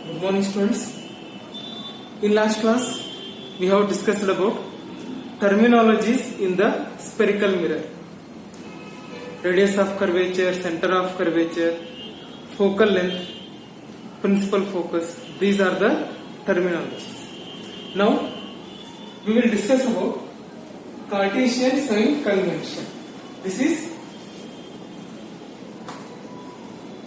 Good morning, students. In last class, we have discussed about terminologies in the spherical mirror. Radius of curvature, center of curvature, focal length, principal focus. These are the terminologies. Now, we will discuss about Cartesian sign convention. This is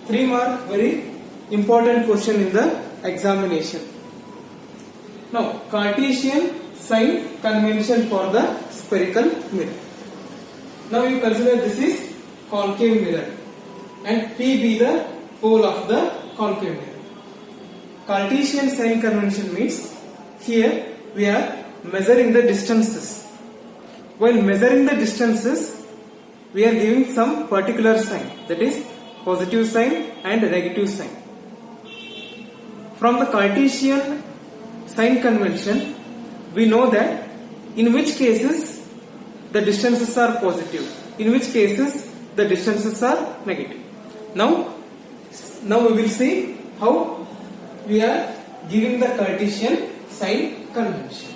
3 mark very important question in the examination. Now, Cartesian sign convention for the spherical mirror. Now you consider this is concave mirror and P be the pole of the concave mirror. Cartesian sign convention means here we are measuring the distances. While measuring the distances, we are giving some particular sign, that is positive sign and negative sign. From the Cartesian sign convention, we know that in which cases the distances are positive, in which cases the distances are negative. Now we will see how we are giving the Cartesian sign convention.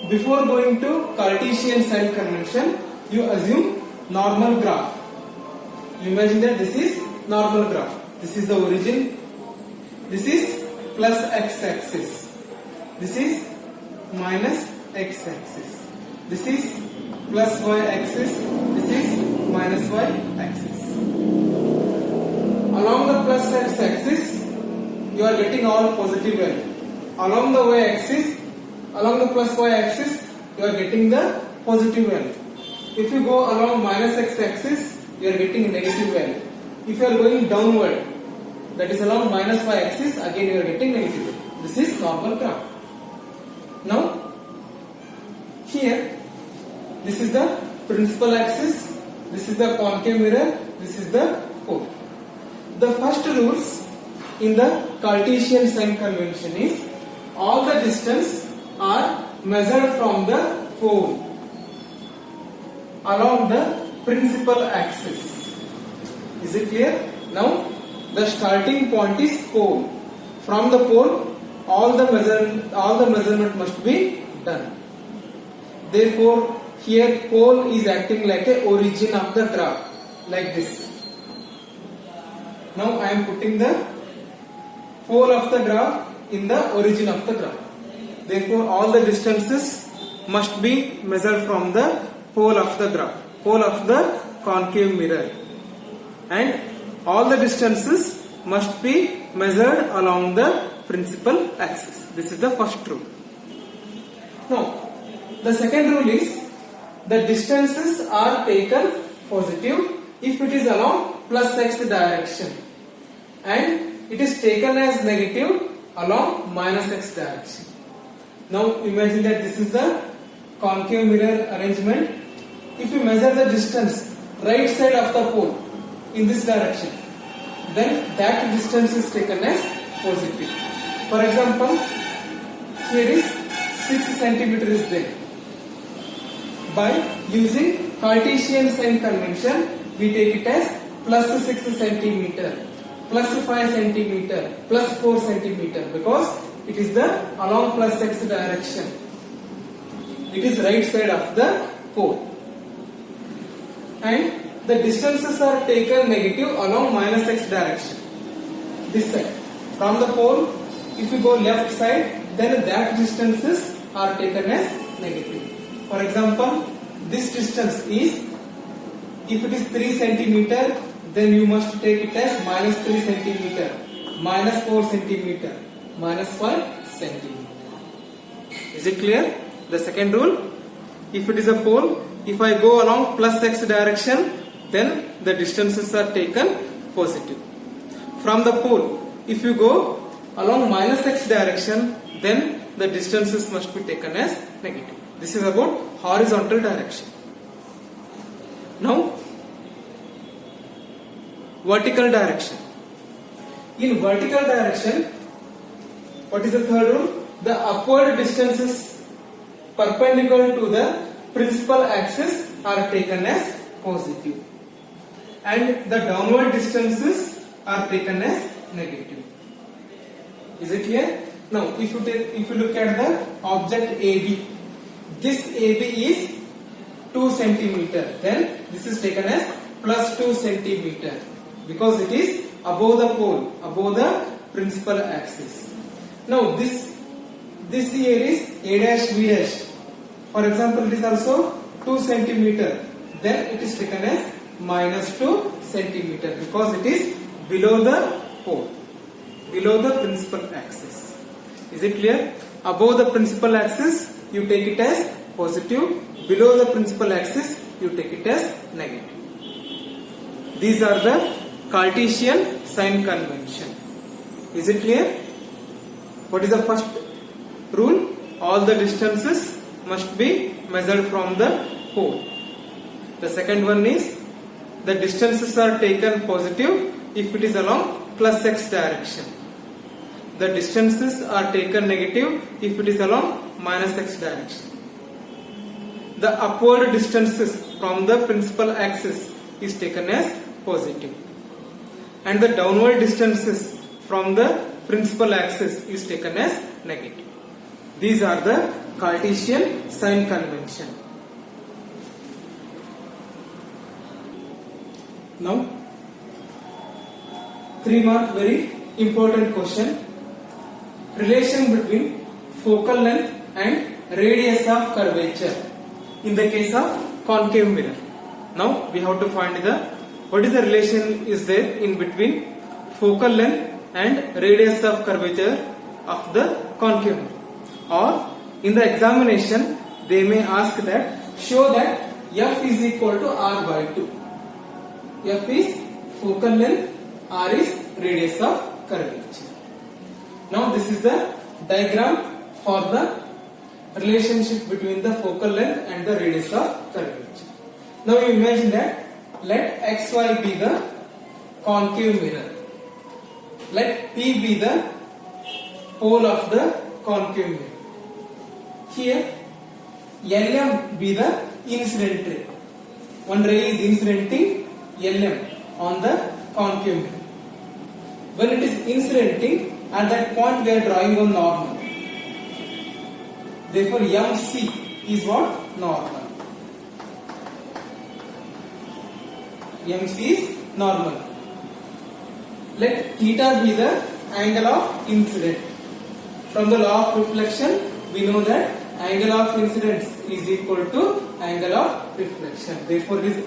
Before going to Cartesian sign convention, you assume normal graph. You imagine that this is normal graph. This is the origin. This is plus x-axis. This is minus x-axis. This is plus y-axis. This is minus y-axis. Along the plus x-axis, you are getting all positive value. Along the y-axis, along the plus y-axis, you are getting the positive value. If you go along minus x-axis, you are getting negative value. If you are going downward, that is along minus y-axis, again you are getting negative value. This is normal graph. Now, here, this is the principal axis, this is the concave mirror, this is the pole. The first rules in the Cartesian sign convention is all the distance are measured from the pole along the principal axis. Is it clear? Now the starting point is pole. From the pole, all the measurement must be done. Therefore, here pole is acting like a origin of the graph, like this. Now I am putting the pole of the graph in the origin of the graph. Therefore, all the distances must be measured from the pole of the graph, pole of the concave mirror, and all the distances must be measured along the principal axis. This is the first rule. Now, the second rule is the distances are taken positive if it is along plus x direction, and it is taken as negative along minus x direction. Now imagine that this is the concave mirror arrangement. If you measure the distance right side of the pole in this direction, then that distance is taken as positive. For example, here is 6 cm is there. By using Cartesian sign convention, we take it as plus 6 cm, plus 5 cm, plus 4 cm, because it is the along plus x direction. It is right side of the pole. And the distances are taken negative along minus x direction. This side. From the pole, if you go left side, then that distances are taken as negative. For example, this distance is, if it is 3 cm, then you must take it as minus 3 cm, minus 4 cm, minus 5 cm. Is it clear? The second rule, if it is a pole, if I go along plus x direction, then the distances are taken positive. From the pole, if you go along minus x direction, then the distances must be taken as negative. This is about horizontal direction. Now, vertical direction. In vertical direction, what is the third rule? The upward distances perpendicular to the principal axis are taken as positive, and the downward distances are taken as negative. Is it clear? Now, if you look at the object AB, this AB is 2 centimeter. Then this is taken as plus 2 centimeter because it is above the pole, above the principal axis. Now, this here is A dash B dash. For example, it is also 2 centimeter. Then it is taken as minus 2 centimeter because it is below the pole, below the principal axis. Is it clear? Above the principal axis, you take it as positive. Below the principal axis, you take it as negative. These are the Cartesian sign convention. Is it clear? What is the first rule? All the distances must be measured from the pole. The second one is the distances are taken positive if it is along plus x direction. The distances are taken negative if it is along minus x direction. The upward distances from the principal axis is taken as positive. And the downward distances from the principal axis is taken as negative. These are the Cartesian sign convention. Now, 3 mark very important question. Relation between focal length and radius of curvature in the case of concave mirror. Now we have to find what is the relation is there in between focal length and radius of curvature of the concave mirror. Or in the examination they may ask that show that f is equal to r by 2. F is focal length, r is radius of curvature. Now this is the diagram for the relationship between the focal length and the radius of curvature. Now you imagine that let xy be the concave mirror. Let P be the pole of the concave mirror. Here LM be the incident ray. One ray is incidenting LM on the concave mirror. When it is incidenting, at that point we are drawing on normal. Therefore MC is what? Normal. MC is normal. Let theta be the angle of incidence. From the law of reflection, we know that angle of incidence is equal to angle of reflection. Therefore, it is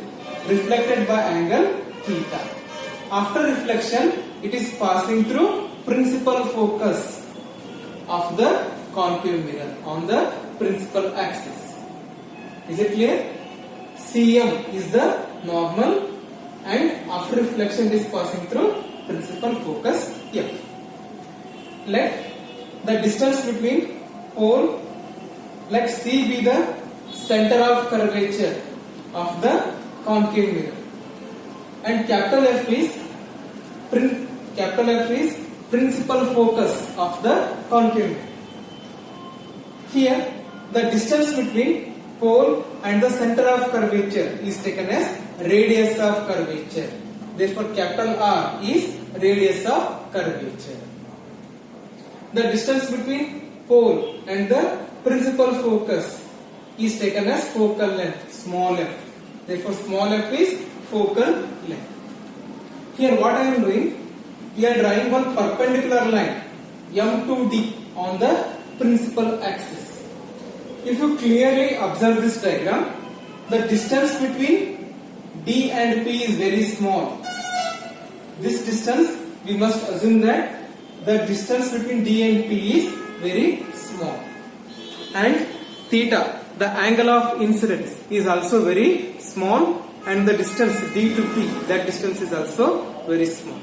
reflected by angle theta. After reflection, it is passing through principal focus of the concave mirror on the principal axis. Is it clear? CM is the normal and after reflection it is passing through principal focus F. Let the distance between pole, let C be the center of curvature of the concave mirror, and capital F is principal focus of the concave mirror. Here the distance between pole and the center of curvature is taken as radius of curvature. Therefore capital R is radius of curvature. The distance between pole and the principal focus is taken as focal length, small f. Therefore small f is focal length. Here what I am doing, we are drawing one perpendicular line M to D on the principal axis. If you clearly observe this diagram, the distance between D and P is very small. This distance, we must assume that the distance between D and P is very small. And theta, the angle of incidence, is also very small, and the distance D to P, that distance is also very small.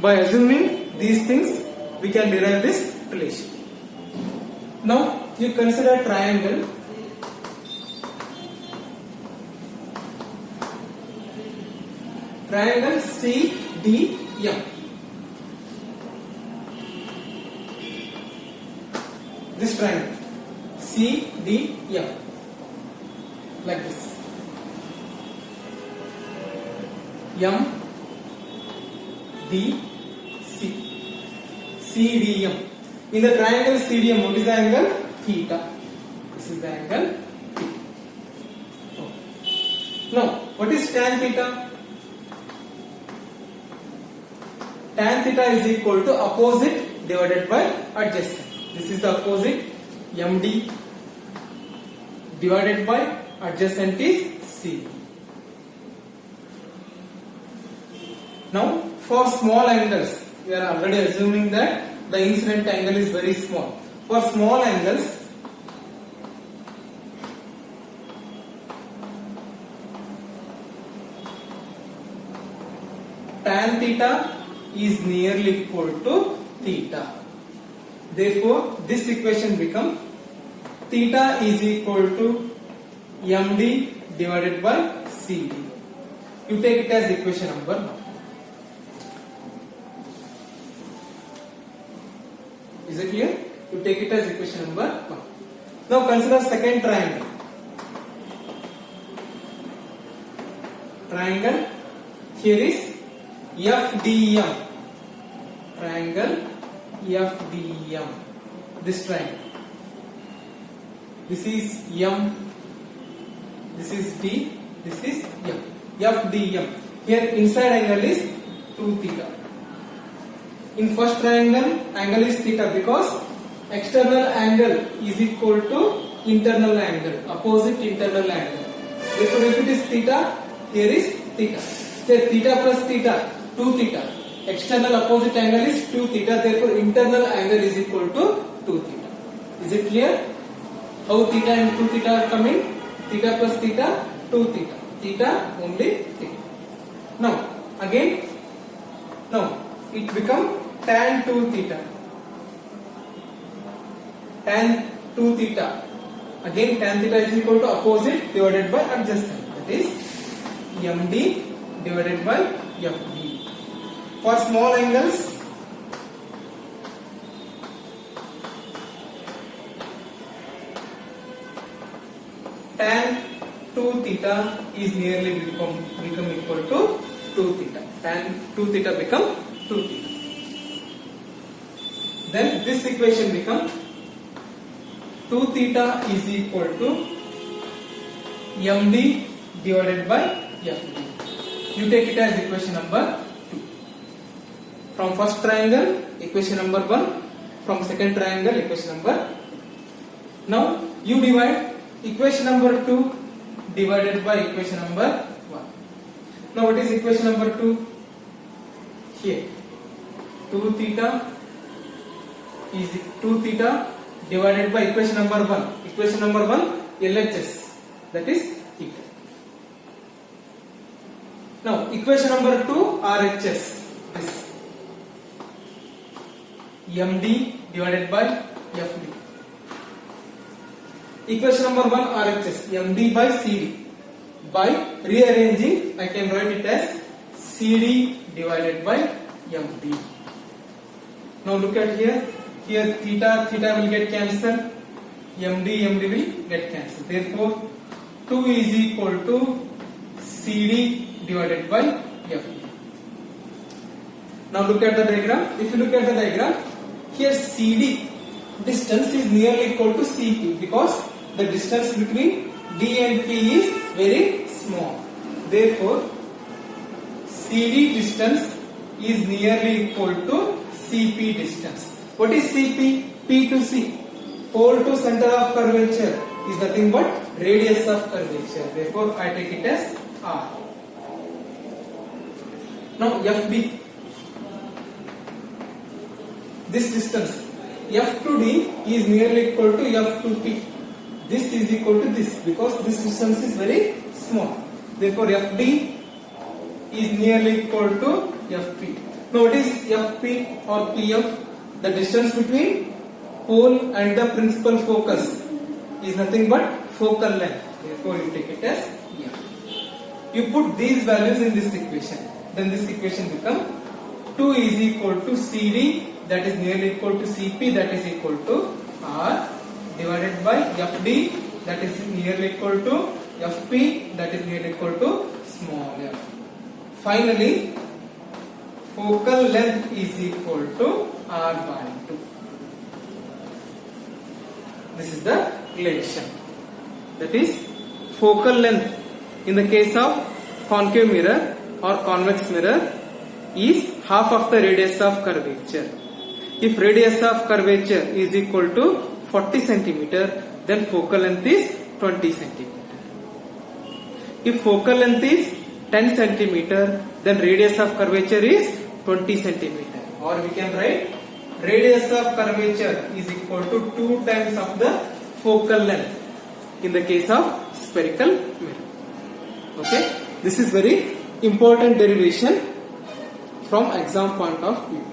By assuming these things, we can derive this relation. Now you consider triangle. Triangle CDM. This triangle CDM, like this. M D C. CDM. In the triangle CDM, what is the angle? Theta. This is the angle theta. Now, what is tan theta? Tan theta is equal to opposite divided by adjacent. This is the opposite, MD, divided by adjacent is CD. Now, for small angles, we are already assuming that the incident angle is very small. For small angles, tan theta is nearly equal to theta. Therefore, this equation becomes theta is equal to MD divided by CD. You take it as equation number 1. Is it clear? You take it as equation number 1. Now consider second triangle. Triangle. Here is FDM. Triangle FDM. This triangle. This is M. This is D. This is M. FDM. Here inside angle is 2 theta. In first triangle, angle is theta because external angle is equal to internal angle, opposite internal angle. Therefore, if it is theta, here is theta. Here theta plus theta, 2 theta. External opposite angle is 2 theta. Therefore, internal angle is equal to 2 theta. Is it clear? How theta and 2 theta are coming? Theta plus theta, 2 theta. Theta only theta. Now, again, now it becomes tan 2 theta. Tan 2 theta. Again, tan theta is equal to opposite divided by adjacent. That is MD divided by FD. For small angles, tan 2 theta is nearly become equal to 2 theta. Tan 2 theta become 2 theta. Then this equation becomes 2 theta is equal to MD divided by FD. You take it as equation number 2. From first triangle, equation number 1. From second triangle, equation number 2. Now you divide equation number 2 divided by equation number 1. Now what is equation number 2? Here 2 theta is 2 theta divided by equation number 1. Equation number 1 LHS, that is theta. Now equation number 2 RHS, this MD divided by FD. Equation number 1 RHS, MD by CD. By rearranging, I can write it as CD divided by MD. Now look at here. Here theta will get cancelled. MD will get cancelled. Therefore, 2 is equal to CD divided by FD. Now look at the diagram. If you look at the diagram, here CD distance is nearly equal to CP because the distance between D and P is very small. Therefore, CD distance is nearly equal to CP distance. What is CP? P to C. Pole to center of curvature is nothing but radius of curvature. Therefore, I take it as R. Now FD. This distance F to D is nearly equal to F to P. This is equal to this because this distance is very small. Therefore, FD is nearly equal to FP. Now, what is FP or PF? The distance between pole and the principal focus is nothing but focal length. Therefore, you take it as F. You put these values in this equation. Then this equation becomes 2 is equal to CD, that is nearly equal to CP, that is equal to R, divided by FD, that is nearly equal to FP, that is nearly equal to small f. Finally, focal length is equal to r by 2. This is the relation. That is, focal length in the case of concave mirror or convex mirror is half of the radius of curvature. If radius of curvature is equal to 40 centimeter, then focal length is 20 centimeter. If focal length is 10 centimeter, then radius of curvature is 20 centimeter. Or we can write radius of curvature is equal to 2 times of the focal length in the case of spherical mirror. Okay, this is very important derivation from exam point of view.